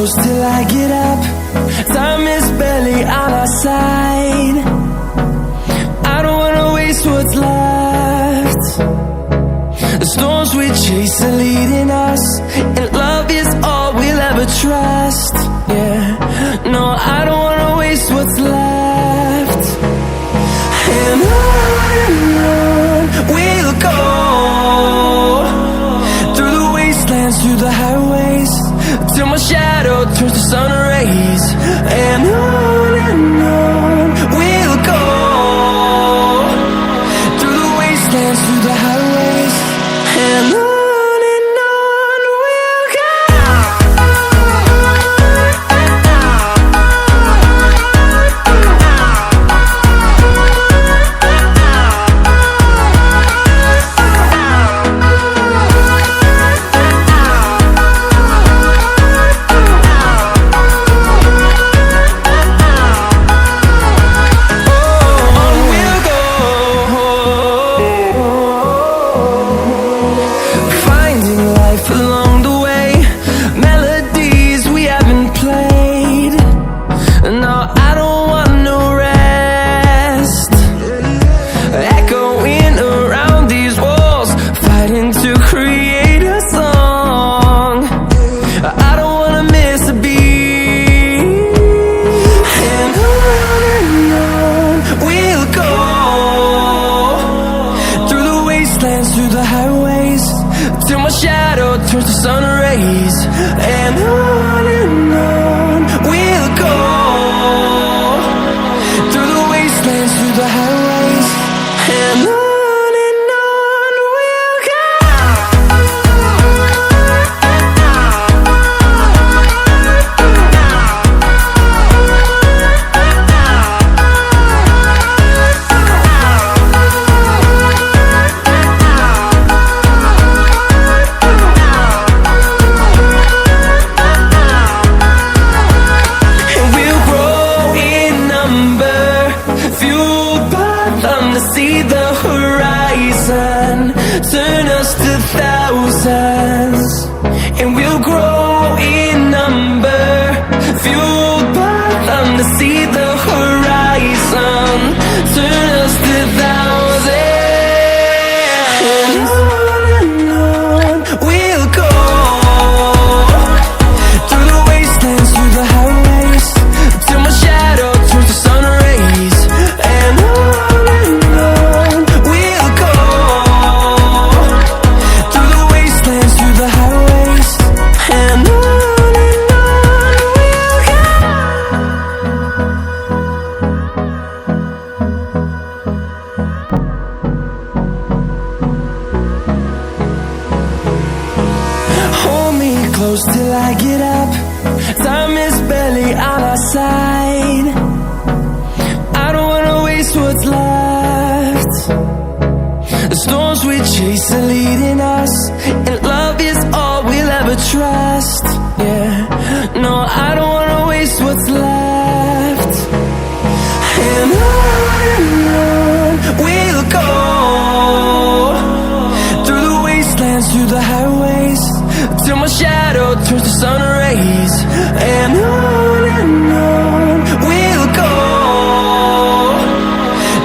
close till I get up. Time is barely on our side. I don't wanna waste what's left. The storms we chase are leading us, and love is all we'll ever trust. Yeah, no, I don't wanna waste what's left. And on we'll go, through the wastelands, through the highways, till my shadow turns to sun rays. And on we'll go, through the wastelands, through the highways, and on we'll go. Along the way, melodies we haven't played. No, I don't want no rest. Echoing around these walls, fighting to create a song. I don't wanna miss a beat. And on we'll go, through the wastelands, through the highways, till my shadow turns to sun rays. And on we'll go, through the wastelands, through the highways, and on we'll go. See the horizon, turn us to thousands, and we'll grow in number, fueled by them. To see the horizon, turn us to thousands, and on we'll go, through the wastelands, through the highways, till my shadow turns to sun rays. And close till I get up. Time is barely on our side. I don't wanna waste what's left. The storms we chase are leading us, and love is all we'll ever trust. Yeah, no, I don't wanna waste what's left. And on we'll go, through the wastelands, through the highways, till my shadow turns to sun rays. And on we'll go,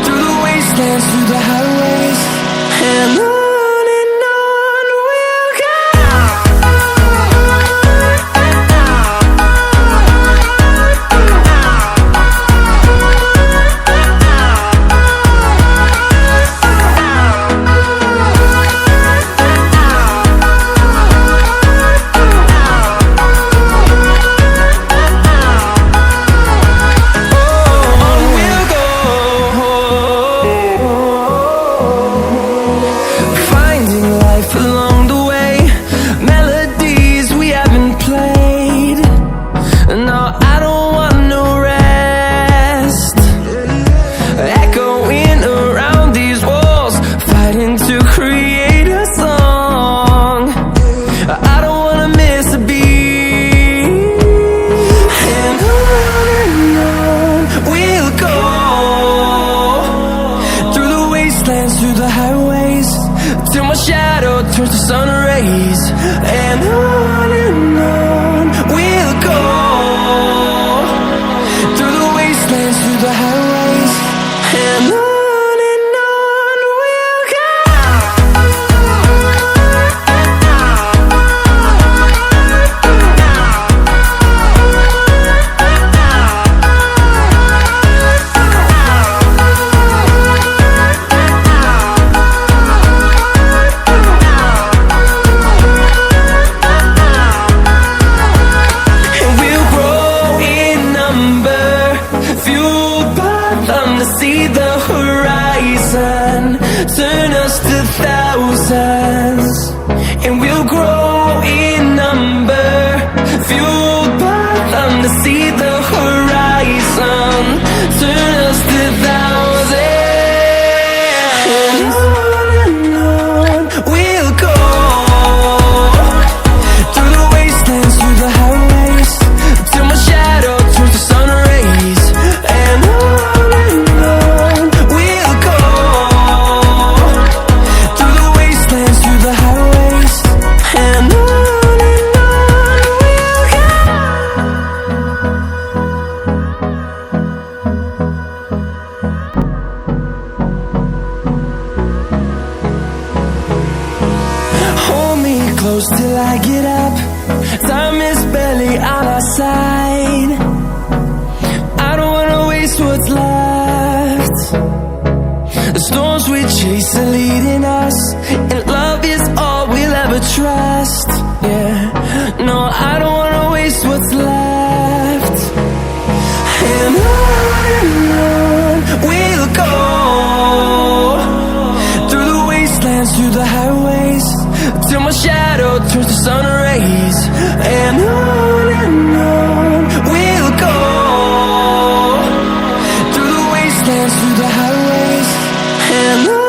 through the wastelands, through the highways, and on we'll go. turns to sun rays, and on we'll go. the highways, and on we'll go. See the horizon, turn us to thousands, and we'll grow in number, fueled by them. To see the horizon, turn us to thousands, and on we'll go, through the wastelands, through the highways, till my shadow turns to sun rays, and on close till I get up. Time is barely on our side. I don't wanna waste what's left. The storms we chase are leading us, and love is all we'll ever trust. Yeah, no, I don't wanna waste what's left. And on we'll go, through the wastelands, through the highways, till my shadow turns to sun rays, and on we'll go, through the wastelands, through the highways, and on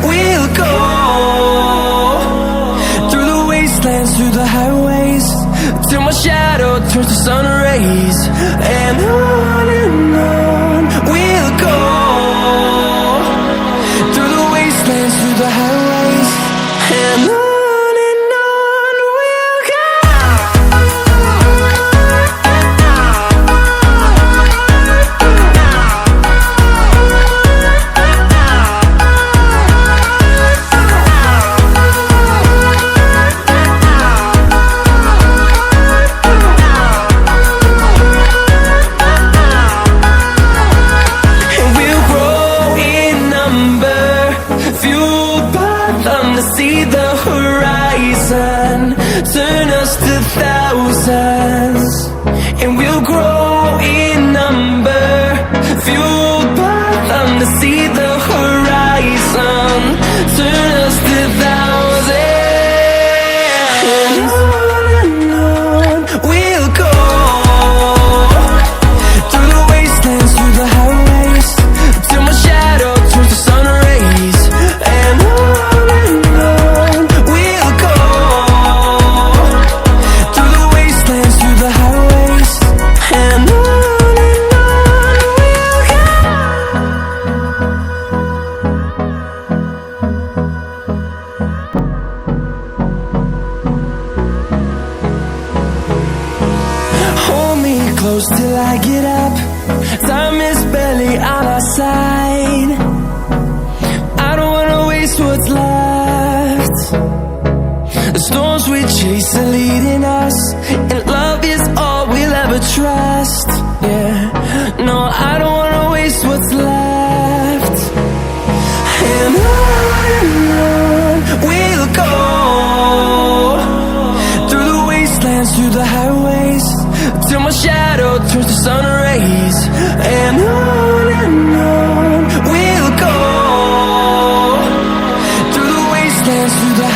we'll go. Through the highways, till my shadow turns to sun rays, and on we'll go, through the wastelands, through the highways, and on we'll go. See the horizon, turn us to thousands, and we'll grow in number, fueled by them. To see the horizon, turn us to thousands, and on we'll go, through the wastelands, through the highways, till my shadow turns to sun rays, and on close till I get up. Time is barely on our side. I don't wanna waste what's left. The storms we chase are leading us, and love is all we'll ever trust. Yeah, no, I don't wanna waste what's left. And on we'll go, till my shadow turns to sun rays. And on we'll go, through the wastelands, through the